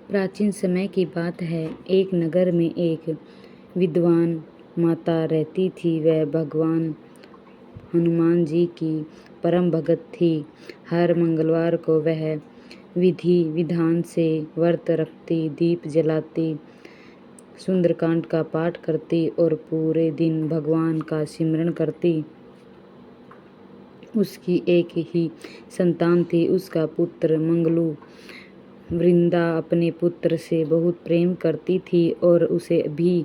प्राचीन समय की बात है। एक नगर में एक विद्वान माता रहती थी। वह भगवान हनुमान जी की परम भगत थी। हर मंगलवार को वह विधि विधान से व्रत रखती, दीप जलाती, सुंदरकांड का पाठ करती और पूरे दिन भगवान का सिमरन करती। उसकी एक ही संतान थी, उसका पुत्र मंगलू। वृंदा अपने पुत्र से बहुत प्रेम करती थी और उसे भी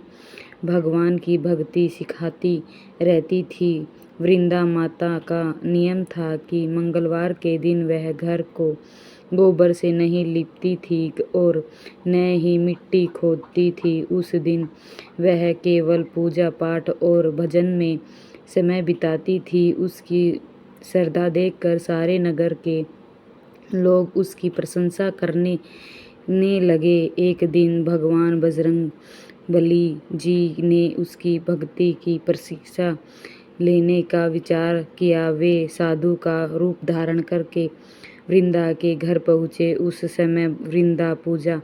भगवान की भक्ति सिखाती रहती थी। वृंदा माता का नियम था कि मंगलवार के दिन वह घर को गोबर से नहीं लिपती थी और न ही मिट्टी खोदती थी। उस दिन वह केवल पूजा पाठ और भजन में समय बिताती थी। उसकी श्रद्धा देखकर सारे नगर के लोग उसकी प्रशंसा करने लगे। एक दिन भगवान बजरंगबली जी ने उसकी भक्ति की परीक्षा लेने का विचार किया। वे साधु का रूप धारण करके वृंदा के घर पहुँचे। उस समय वृंदा पूजा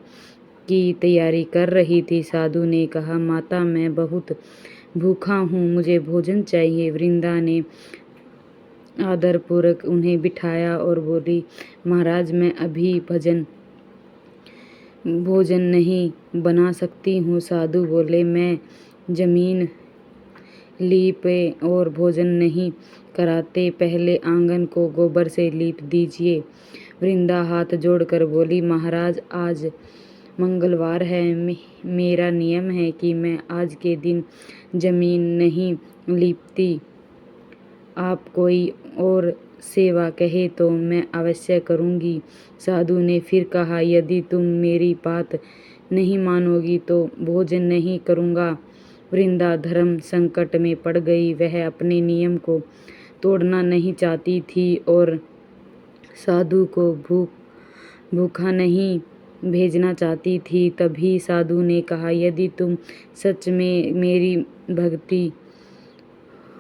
की तैयारी कर रही थी। साधु ने कहा, माता, मैं बहुत भूखा हूँ, मुझे भोजन चाहिए। वृंदा ने आदरपूर्वक उन्हें बिठाया और बोली, महाराज, मैं अभी भोजन नहीं बना सकती हूँ। साधु बोले, मैं जमीन लीपे और भोजन नहीं कराते, पहले आंगन को गोबर से लीप दीजिए। वृंदा हाथ जोड़कर बोली, महाराज, आज मंगलवार है, मेरा नियम है कि मैं आज के दिन जमीन नहीं लीपती। आप कोई और सेवा कहे तो मैं अवश्य करूँगी। साधु ने फिर कहा, यदि तुम मेरी बात नहीं मानोगी तो भोजन नहीं करूँगा। वृंदा धर्म संकट में पड़ गई। वह अपने नियम को तोड़ना नहीं चाहती थी और साधु को भूखा नहीं भेजना चाहती थी। तभी साधु ने कहा, यदि तुम सच में मेरी भक्ति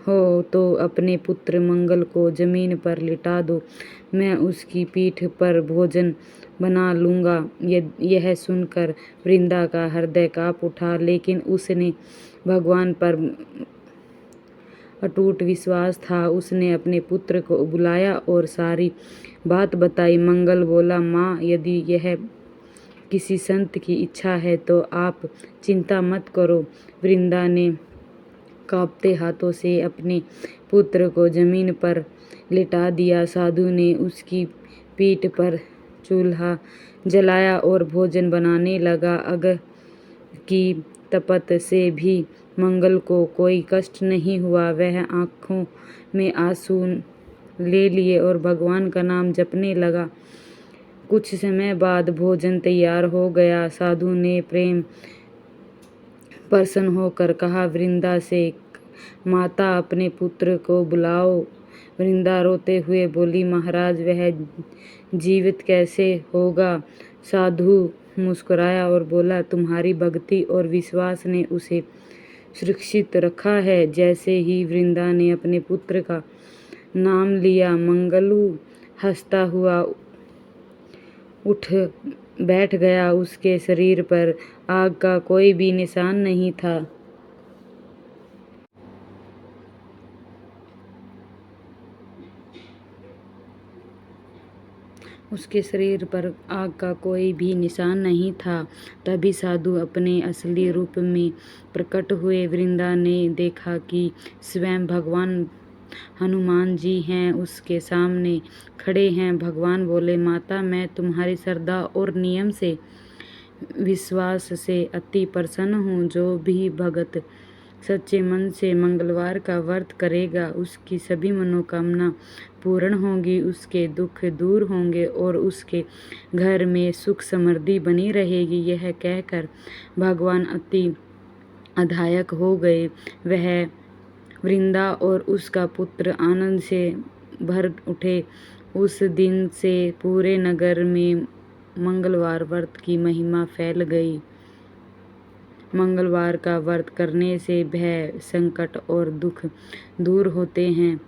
हो तो अपने पुत्र मंगल को जमीन पर लिटा दो, मैं उसकी पीठ पर भोजन बना लूँगा। यह सुनकर वृंदा का हृदय काँप उठा, लेकिन उसने भगवान पर अटूट विश्वास था। उसने अपने पुत्र को बुलाया और सारी बात बताई। मंगल बोला, माँ, यदि यह किसी संत की इच्छा है तो आप चिंता मत करो। वृंदा ने कांपते हाथों से अपने पुत्र को जमीन पर लिटा दिया। साधु ने उसकी पीठ पर चूल्हा जलाया और भोजन बनाने लगा। आग की तपत से भी मंगल को कोई कष्ट नहीं हुआ। वह आंखों में आंसू ले लिए और भगवान का नाम जपने लगा। कुछ समय बाद भोजन तैयार हो गया। साधु ने प्रेम प्रसन्न होकर कहा, वृंदा से, माता, अपने पुत्र को बुलाओ। वृंदा रोते हुए बोली, महाराज, वह जीवित कैसे होगा? साधु मुस्कुराया और बोला, तुम्हारी भक्ति और विश्वास ने उसे सुरक्षित रखा है। जैसे ही वृंदा ने अपने पुत्र का नाम लिया, मंगलू हंसता हुआ उठ बैठ गया। उसके शरीर पर आग का कोई भी निशान नहीं था। उसके शरीर पर आग का कोई भी निशान नहीं था। तभी साधु अपने असली रूप में प्रकट हुए। वृंदा ने देखा कि स्वयं भगवान हनुमान जी हैं, उसके सामने खड़े हैं। भगवान बोले, माता, मैं तुम्हारी श्रद्धा और नियम से विश्वास से अति प्रसन्न हूँ। जो भी भगत सच्चे मन से मंगलवार का व्रत करेगा, उसकी सभी मनोकामना पूर्ण होंगी, उसके दुख दूर होंगे और उसके घर में सुख समृद्धि बनी रहेगी। यह कहकर भगवान अति अधायक हो गए। वह वृंदा और उसका पुत्र आनंद से भर उठे। उस दिन से पूरे नगर में मंगलवार व्रत की महिमा फैल गई। मंगलवार का व्रत करने से भय, संकट और दुख दूर होते हैं।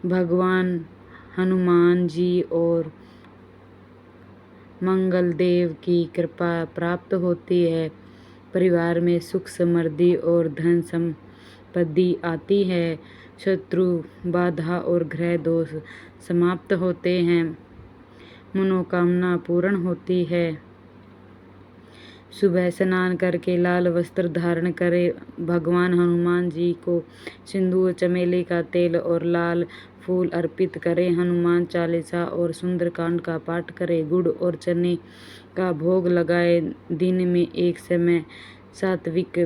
भगवान हनुमान जी और मंगल देव की कृपा प्राप्त होती है। परिवार में सुख समृद्धि और धन संपत्ति आती है। शत्रु बाधा और ग्रह दोष समाप्त होते हैं। मनोकामना पूर्ण होती है। सुबह स्नान करके लाल वस्त्र धारण करें। भगवान हनुमान जी को सिंदूर, चमेली का तेल और लाल फूल अर्पित करें। हनुमान चालीसा और सुंदरकांड का पाठ करें। गुड़ और चने का भोग लगाएं। दिन में एक समय सात्विक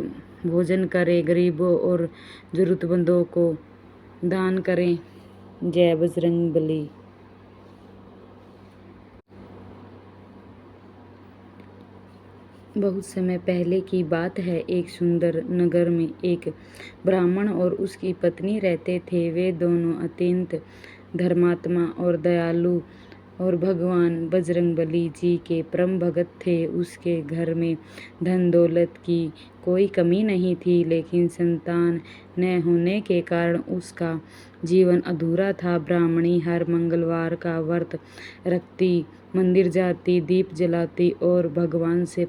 भोजन करें। गरीबों और जरूरतमंदों को दान करें। जय बजरंगबली। बहुत समय पहले की बात है। एक सुंदर नगर में एक ब्राह्मण और उसकी पत्नी रहते थे। वे दोनों अत्यंत धर्मात्मा और दयालु और भगवान बजरंगबली जी के परम भगत थे। उसके घर में धन दौलत की कोई कमी नहीं थी, लेकिन संतान न होने के कारण उसका जीवन अधूरा था। ब्राह्मणी हर मंगलवार का व्रत रखती, मंदिर जाती, दीप जलाती और भगवान से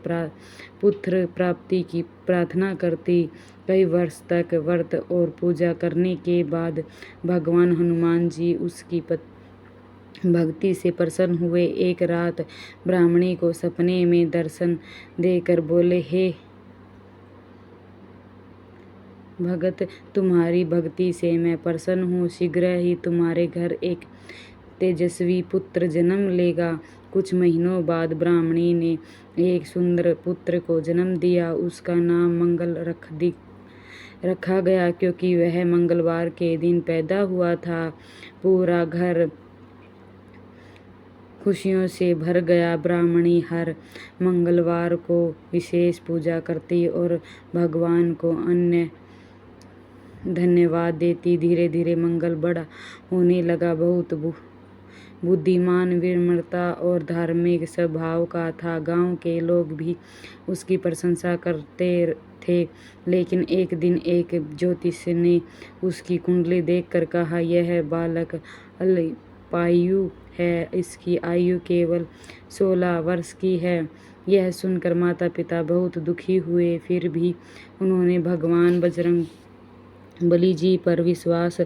पुत्र प्राप्ति की प्रार्थना करती। कई वर्ष तक व्रत और पूजा करने के बाद भगवान हनुमान जी उसकी भक्ति से प्रसन्न हुए। एक रात ब्राह्मणी को सपने में दर्शन देकर बोले, हे भगत, तुम्हारी भक्ति से मैं प्रसन्न हूँ। शीघ्र ही तुम्हारे घर एक तेजस्वी पुत्र जन्म लेगा। कुछ महीनों बाद ब्राह्मणी ने एक सुंदर पुत्र को जन्म दिया। उसका नाम मंगल रखा गया, क्योंकि वह मंगलवार के दिन पैदा हुआ था। पूरा घर खुशियों से भर गया। ब्राह्मणी हर मंगलवार को विशेष पूजा करती और भगवान को अन्य धन्यवाद देती। धीरे धीरे मंगल बड़ा होने लगा। बहुत बुद्धिमान, विनम्रता और धार्मिक स्वभाव का था। गांव के लोग भी उसकी प्रशंसा करते थे। लेकिन एक दिन एक ज्योतिष ने उसकी कुंडली देखकर कहा, यह बालक अल्पायु है, इसकी आयु केवल 16 वर्ष की है। यह सुनकर माता पिता बहुत दुखी हुए। फिर भी उन्होंने भगवान बजरंगबली जी पर विश्वास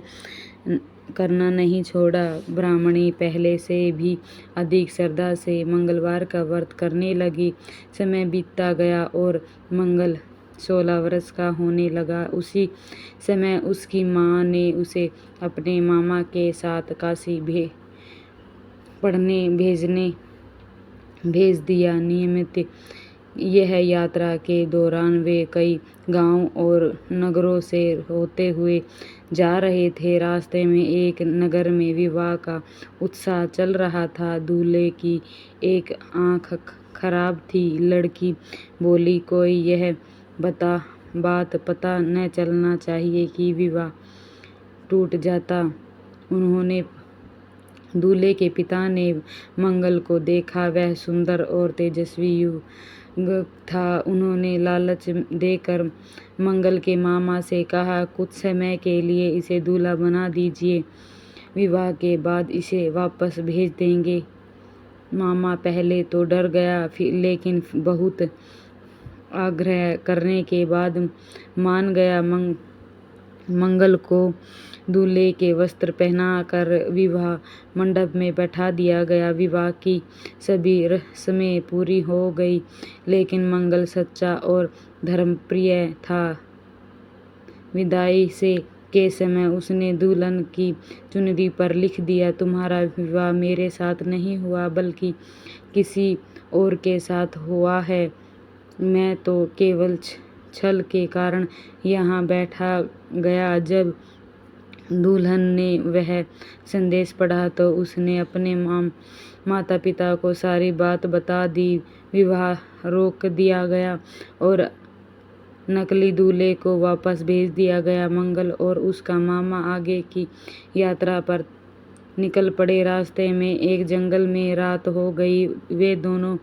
करना नहीं छोड़ा। ब्राह्मणी पहले से भी अधिक श्रद्धा से मंगलवार का व्रत करने लगी। समय बीतता गया और मंगल 16 वर्ष का होने लगा। उसी समय उसकी माँ ने उसे अपने मामा के साथ काशी पढ़ने भेज दिया। नियमित यह यात्रा के दौरान वे कई गांवों और नगरों से होते हुए जा रहे थे। रास्ते में एक नगर में विवाह का उत्साह चल रहा था। दूल्हे की एक आंख खराब थी। लड़की बोली, कोई यह बात पता न चलना चाहिए कि विवाह टूट जाता। उन्होंने दूल्हे के पिता ने मंगल को देखा। वह सुंदर और तेजस्वी युवक था। उन्होंने लालच देकर मंगल के मामा से कहा, कुछ समय के लिए इसे दूल्हा बना दीजिए, विवाह के बाद इसे वापस भेज देंगे। मामा पहले तो डर गया, लेकिन बहुत आग्रह करने के बाद मान गया। मंगल को दूल्हे के वस्त्र पहनाकर विवाह मंडप में बैठा दिया गया। विवाह की सभी रस्में पूरी हो गई, लेकिन मंगल सच्चा और धर्मप्रिय था। विदाई के समय उसने दुल्हन की चुनरी पर लिख दिया, तुम्हारा विवाह मेरे साथ नहीं हुआ, बल्कि किसी और के साथ हुआ है। मैं तो केवल छल के कारण यहाँ बैठा गया। जब दुल्हन ने वह संदेश पढ़ा तो उसने अपने माता पिता को सारी बात बता दी। विवाह रोक दिया गया और नकली दूल्हे को वापस भेज दिया गया। मंगल और उसका मामा आगे की यात्रा पर निकल पड़े। रास्ते में एक जंगल में रात हो गई। वे दोनों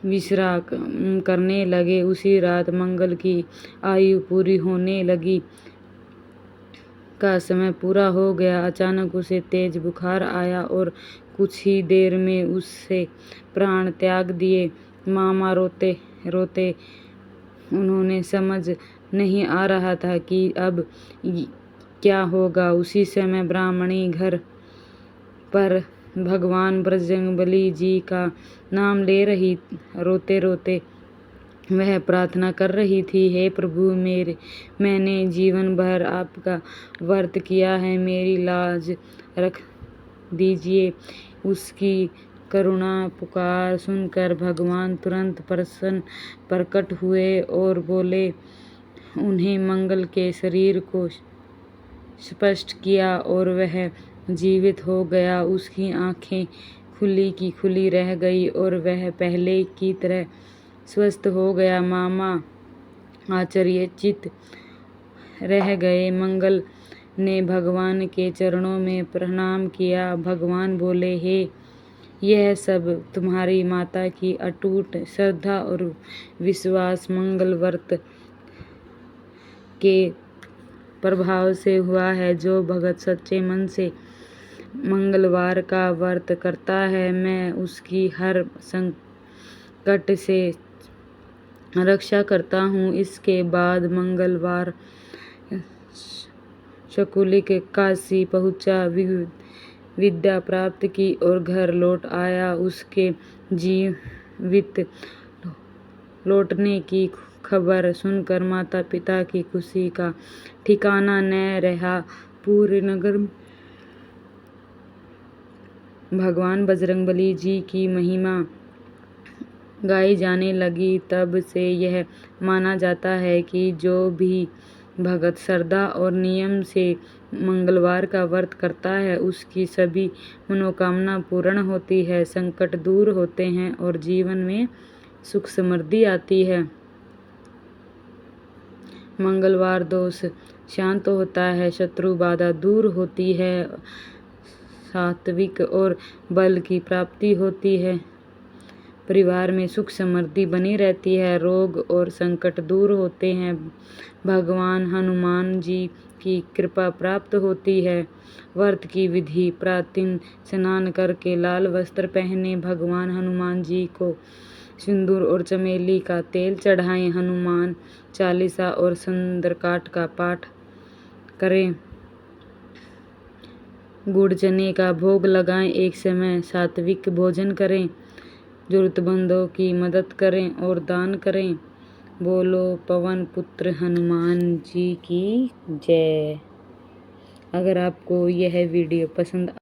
विश्राम करने लगे। उसी रात मंगल की आयु पूरी होने लगी। का समय पूरा हो गया। अचानक उसे तेज बुखार आया और कुछ ही देर में उससे प्राण त्याग दिए। मामा रोते रोते उन्होंने समझ नहीं आ रहा था कि अब क्या होगा। उसी समय ब्राह्मणी घर पर भगवान बजरंगबली जी का नाम ले रही। रोते रोते वह प्रार्थना कर रही थी, हे प्रभु, मैंने जीवन भर आपका व्रत किया है, मेरी लाज रख दीजिए। उसकी करुणा पुकार सुनकर भगवान तुरंत प्रकट हुए और बोले, उन्हें मंगल के शरीर को स्पर्श किया और वह जीवित हो गया। उसकी आंखें खुली की खुली रह गई और वह पहले की तरह स्वस्थ हो गया। मामा आश्चर्यचकित रह गए। मंगल ने भगवान के चरणों में प्रणाम किया। भगवान बोले, हे, यह सब तुम्हारी माता की अटूट श्रद्धा और विश्वास मंगल व्रत के प्रभाव से हुआ है। जो भगत सच्चे मन से मंगलवार का व्रत करता है, मैं उसकी हर संकट से रक्षा करता हूँ। इसके बाद मंगलवार शकुलिक काशी पहुंचा, विद्या प्राप्त की और घर लौट आया। उसके जीवित लौटने की खबर सुनकर माता पिता की खुशी का ठिकाना न रहा। पूरे नगर में भगवान बजरंगबली जी की महिमा गाई जाने लगी। तब से यह माना जाता है कि जो भी भगत श्रद्धा और नियम से मंगलवार का व्रत करता है, उसकी सभी मनोकामना पूर्ण होती है, संकट दूर होते हैं और जीवन में सुख समृद्धि आती है। मंगलवार दोष शांत होता है, शत्रु बाधा दूर होती है, सात्विक और बल की प्राप्ति होती है, परिवार में सुख समृद्धि बनी रहती है, रोग और संकट दूर होते हैं, भगवान हनुमान जी की कृपा प्राप्त होती है। व्रत की विधि: प्रातः स्नान करके लाल वस्त्र पहने भगवान हनुमान जी को सिंदूर और चमेली का तेल चढ़ाएं, हनुमान चालीसा और सुंदरकांड का पाठ करें, गुड़ चने का भोग लगाएं, एक समय सात्विक भोजन करें, जरूरतमंदों की मदद करें और दान करें। बोलो पवन पुत्र हनुमान जी की जय। अगर आपको यह वीडियो पसंद